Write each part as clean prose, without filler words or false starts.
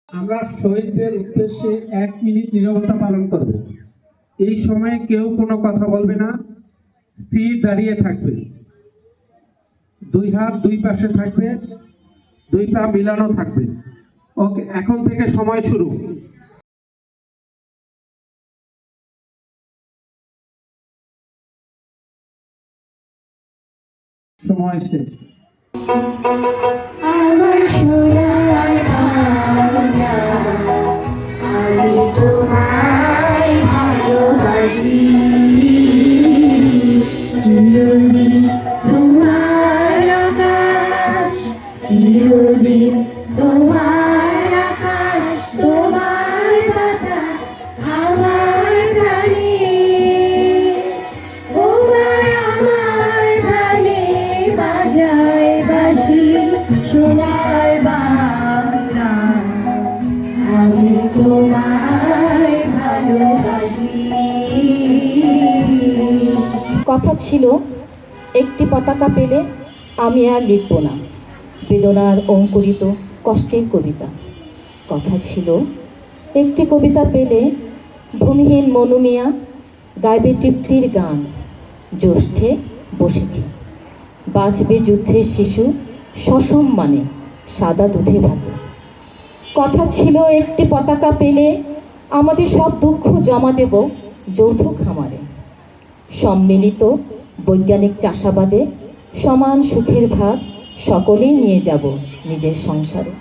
আমরা শহীদদের উদ্দেশ্যে 1 মিনিট নীরবতা পালন করব। এই সময়ে কেউ কোনো কথা বলবে না, স্থির দাঁড়িয়ে থাকবে, 2 হাত 2 পাশে থাকবে, 2 পা মিলানো থাকবে। ওকে, এখন থেকে সময় শুরু। সময় শেষ। আমার সোনার বাংলা, আমি তোমায় ভালোবাসি, চিরদিন তোমার আকাশ, চিরদিন তোমার আকাশ, তোমার বাতাস আমার প্রাণে, তোমায় আমার প্রাণে বাজায় বাঁশি। সোনার বাংলা, আমি তোমায় ভালোবাসি। কথা ছিল একটি পতাকা পেলে আমি আর লিখব না বেদনার অঙ্কুরিত কষ্টের কবিতা। কথা ছিল একটি কবিতা পেলে ভূমিহীন মনুমিয়া গাইবে তৃপ্তির গান, জ্যৈষ্ঠে বসে বাঁচবে যুদ্ধের শিশু সসম্মানে সাদা দুধে ভাতে। কথা ছিল একটি পতাকা পেলে আমাদের সব দুঃখ জমা দেব যৌথ খামারে, সম্মিলিত বৈজ্ঞানিক চাষাবাদে সমান সুখের ভাগ সকলেই নিয়ে যাব নিজের সংসারে।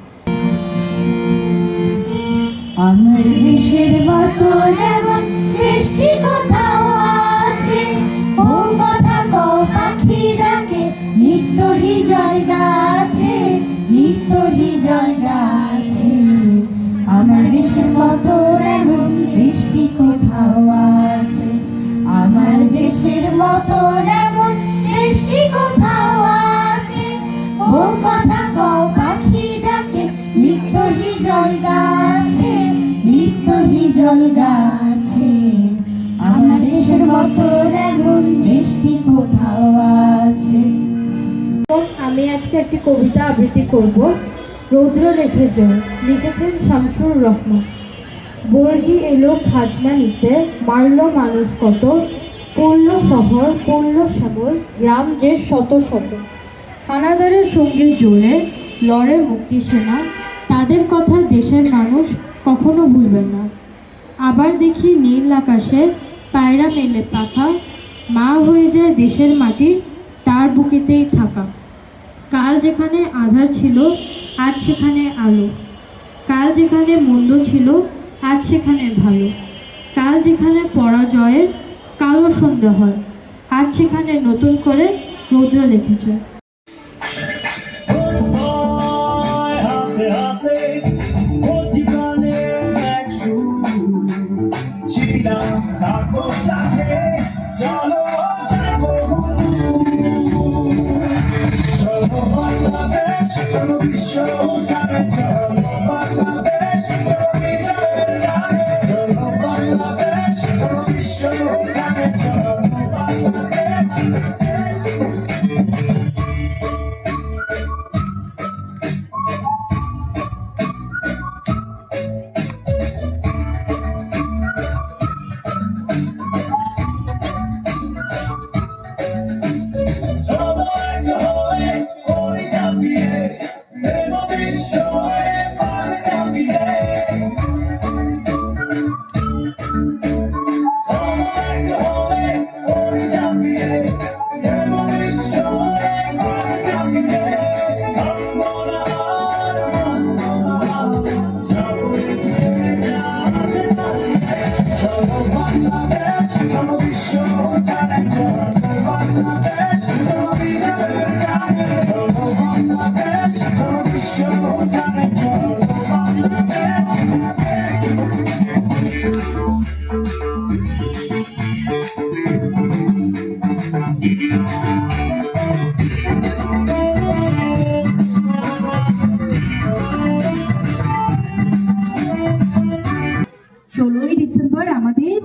আমার দেশের মতো এমন দেশটি কোথাও আছে, ও কথা কও পাখি ডাকে নিত্যহি জল গাছে, নিত্যহি জল গাছে। আমার দেশের মতো এমন দেশটি কোথাও আছে, আমার দেশের মতো এমন দেশটি কোথাও আছে, ও কথা কও পাখি ডাকে নিত্যহি জল গাছে, নিত্যহি জল গাছে। আমার দেশের মতো এমন দেশটি কোথাও আছে। আমি আজকে একটি কবিতা আবৃত্তি করব। রৌদ্র লেখে জল, লিখেছেন শামসুর রহমান। বর্গি এলো খাজনা নিতে, মারল মানুষ কত, পড়ল শহর পড়ল শ্যামল, গ্রাম যে শত শত। হানাদারের সঙ্গে জোরে লড়ে মুক্তি সেনা, তাদের কথা দেশের মানুষ কখনো ভুলবে না। আবার দেখি নীল আকাশে পায়রা মেলে পাখা, মা হয়ে যায় দেশের মাটি তার বুকেতেই থাকা। কাল যেখানে আধার ছিল আজ সেখানে আলো, কাল যেখানে মন্দ ছিল আজ সেখানে ভালো, কাল যেখানে পরাজয়ের কালো সন্ধ্যা হয় আজ সেখানে নতুন করে রৌদ্র লিখেছে। ডিসেম্বর আমাদের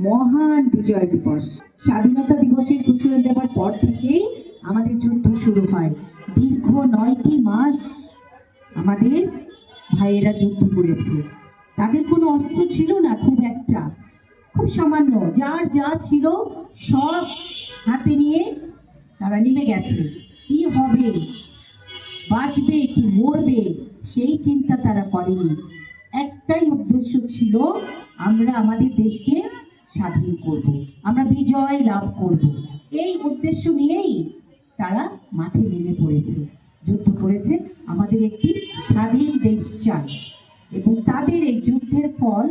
মহান বিজয় দিবস। স্বাধীনতা দিবসের ঘোষণা দেওয়ার পর থেকেই আমাদের যুদ্ধ শুরু হয়। দীর্ঘ 9টি মাস আমাদের ভাইয়েরা যুদ্ধ করেছে। তাদের কোনো অস্ত্র ছিল না, খুব একটা, খুব সামান্য, যার যা ছিল সব হাতে নিয়ে তারা নেমে গেছে। কি হবে, বাঁচবে কি মরবে, সেই চিন্তা তারা করেনি। একটাই উদ্দেশ্য ছিল, আমরা আমাদের দেশকে স্বাধীন করব, আমরা বিজয় লাভ করব। এই উদ্দেশ্য নিয়েই তারা মাঠে নেমে পড়েছে, যুদ্ধ করেছে। আমাদের একটি স্বাধীন দেশ চাই, এবং তাদের এই যুদ্ধের ফল,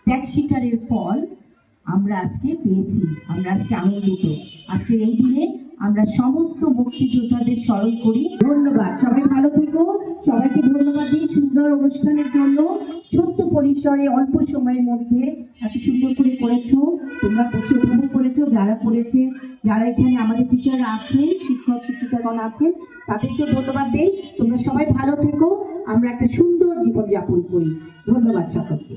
ত্যাগ স্বীকারের ফল আমরা আজকে পেয়েছি। আমরা আজকে আনন্দিত। আজকের এই দিনে আমরা সমস্ত মুক্তিযোদ্ধাদের স্মরণ করি। ধন্যবাদ, সবাই ভালো থেকো। সবাইকে ধন্যবাদ দিই সুন্দর অনুষ্ঠানের জন্য। ছোট্ট পরিসরে অল্প সময়ের মধ্যে এত সুন্দর করে করেছো, তোমরা বসে উপভোগ করেছো। যারা করেছে, যারা এখানে আমাদের টিচার আছেন, শিক্ষক শিক্ষিকাগণ আছেন, তাদেরকেও ধন্যবাদ দেই। তোমরা সবাই ভালো থেকো, আমরা একটা সুন্দর জীবনযাপন করি। ধন্যবাদ সকলকে।